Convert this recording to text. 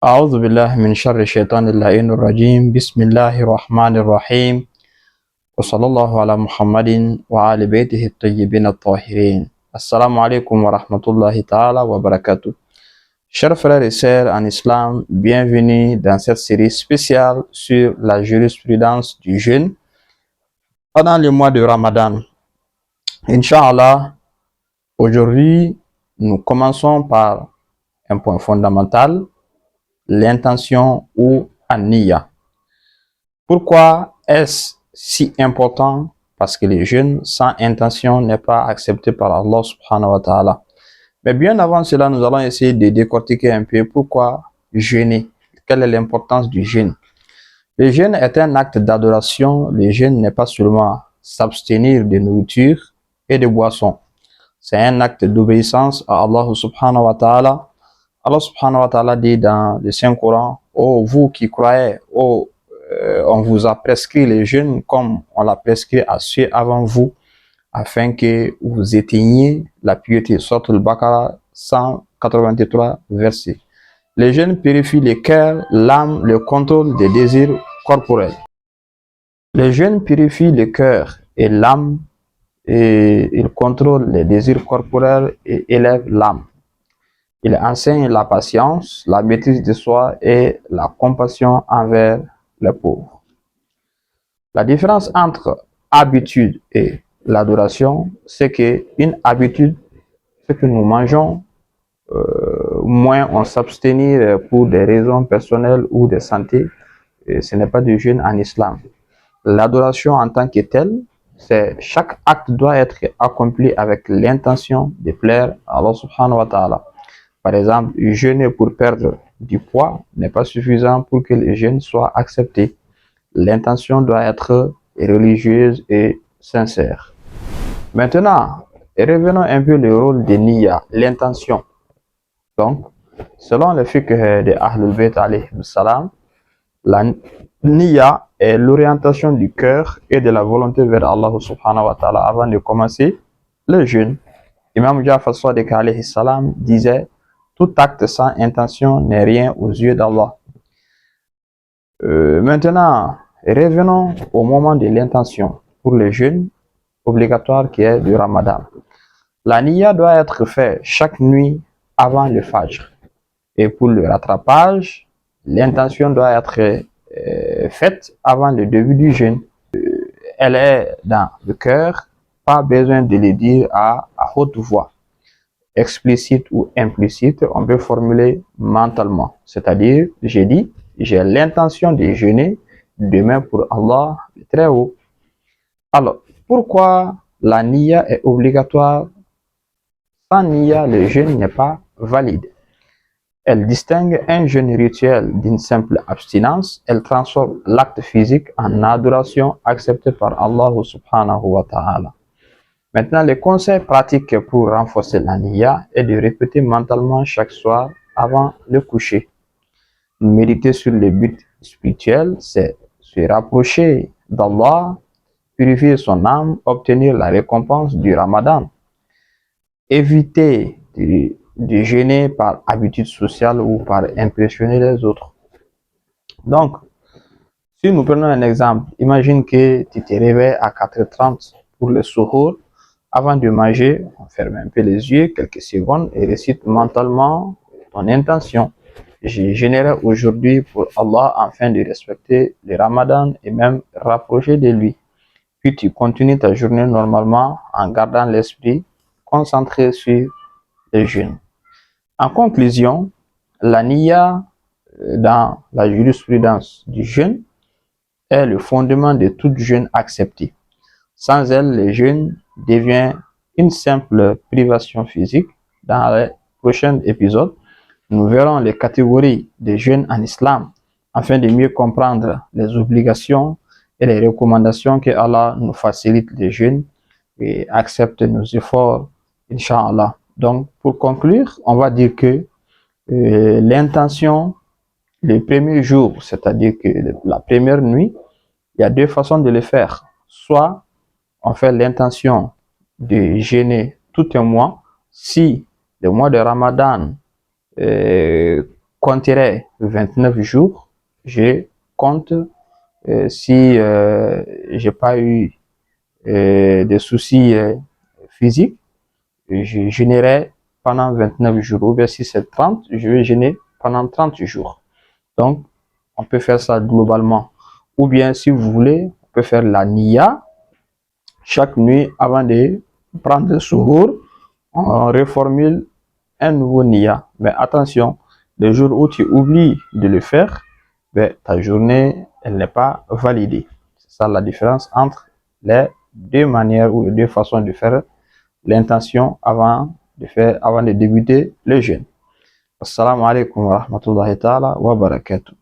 أعوذ بالله من شر الشيطان اللعين الرجيم بسم الله الرحمن الرحيم وصلى الله على محمد وعلى بيته الطيبين الطاهرين. Assalamu alaikum wa rahmatullahi ta'ala wa barakatuh. Chers frères et sœurs en islam, bienvenue dans cette série spéciale sur la jurisprudence du jeûne pendant le mois de Ramadan. Inch'Allah, aujourd'hui, nous commençons par un point fondamental, l'intention ou an-niyya. Pourquoi est-ce si important? Parce que le jeûne sans intention n'est pas accepté par Allah subhanahu wa ta'ala. Mais bien avant cela, nous allons essayer de décortiquer un peu pourquoi jeûner. Quelle est l'importance du jeûne? Le jeûne est un acte d'adoration. Le jeûne n'est pas seulement s'abstenir de nourriture et de boissons. C'est un acte d'obéissance à Allah subhanahu wa ta'ala. Allah subhanahu wa ta'ala dit dans le Saint-Coran, « Oh, vous qui croyez, on vous a prescrit le jeûne comme on l'a prescrit à ceux avant vous, afin que vous éteigniez la piété. » Sourate Al-Baqarah 183 versets. Le jeûne purifie le cœur, l'âme, le contrôle des désirs corporels. Le jeûne purifie le cœur et l'âme, et il contrôle les désirs corporels et élève l'âme. Il enseigne la patience, la maîtrise de soi et la compassion envers les pauvres. La différence entre habitude et l'adoration, c'est qu'une habitude, c'est que nous mangeons, moins on s'abstenir pour des raisons personnelles ou de santé, et ce n'est pas du jeûne en islam. L'adoration en tant que telle, c'est chaque acte doit être accompli avec l'intention de plaire à Allah subhanahu wa ta'ala. Par exemple, jeûner pour perdre du poids n'est pas suffisant pour que le jeûne soit accepté. L'intention doit être religieuse et sincère. Maintenant, revenons un peu au rôle de niyya, l'intention. Donc, selon le fiqh de Ahlul Bayt alayhi salam, la niyya est l'orientation du cœur et de la volonté vers Allah subhanahu wa ta'ala avant de commencer le jeûne. Imam Ja'far Sadiq alayhi salam disait: tout acte sans intention n'est rien aux yeux d'Allah. Maintenant, revenons au moment de l'intention pour le jeûne obligatoire qui est du Ramadan. La niyya doit être faite chaque nuit avant le Fajr. Et pour le rattrapage, l'intention doit être faite avant le début du jeûne. Elle est dans le cœur, pas besoin de le dire à haute voix. Explicite ou implicite, on peut formuler mentalement. C'est-à-dire, j'ai dit, j'ai l'intention de jeûner demain pour Allah le très haut. Alors, pourquoi la niyya est obligatoire? Sans niyya, le jeûne n'est pas valide. Elle distingue un jeûne rituel d'une simple abstinence. Elle transforme l'acte physique en adoration acceptée par Allah subhanahu wa ta'ala. Maintenant, le conseil pratique pour renforcer la niyya est de répéter mentalement chaque soir avant le coucher. Méditer sur le but spirituel, c'est se rapprocher d'Allah, purifier son âme, obtenir la récompense du Ramadan. Éviter de jeûner par habitude sociale ou par impressionner les autres. Donc, si nous prenons un exemple, imagine que tu te réveilles à 4h30 pour le suhoor. Avant de manger, on ferme un peu les yeux quelques secondes et récite mentalement ton intention. J'ai généré aujourd'hui pour Allah afin de respecter le Ramadan et même rapprocher de lui. Puis tu continues ta journée normalement en gardant l'esprit concentré sur le jeûne. En conclusion, la niyya dans la jurisprudence du jeûne est le fondement de tout jeûne accepté. Sans elle, le jeûne devient une simple privation physique. Dans les prochains épisodes, nous verrons les catégories de jeûne en islam afin de mieux comprendre les obligations et les recommandations que Allah nous facilite le jeûne et accepte nos efforts, Inch'Allah. Donc, pour conclure, on va dire que l'intention, le premier jour, c'est-à-dire que la première nuit, il y a deux façons de le faire. Soit on fait l'intention de jeûner tout un mois. Si le mois de Ramadan compterai 29 jours, je compte si j'ai pas eu des soucis physiques, je jeûnerai pendant 29 jours. Ou bien si c'est 30, je vais jeûner pendant 30 jours. Donc, on peut faire ça globalement. Ou bien, si vous voulez, on peut faire la niya. Chaque nuit, avant de prendre le suhour, on reformule un nouveau niya. Mais attention, le jour où tu oublies de le faire, ben, ta journée, elle n'est pas validée. C'est ça la différence entre les deux manières ou les deux façons de faire l'intention avant de débuter le jeûne. Assalamu alaikum wa rahmatullahi ta'ala wa barakatuh.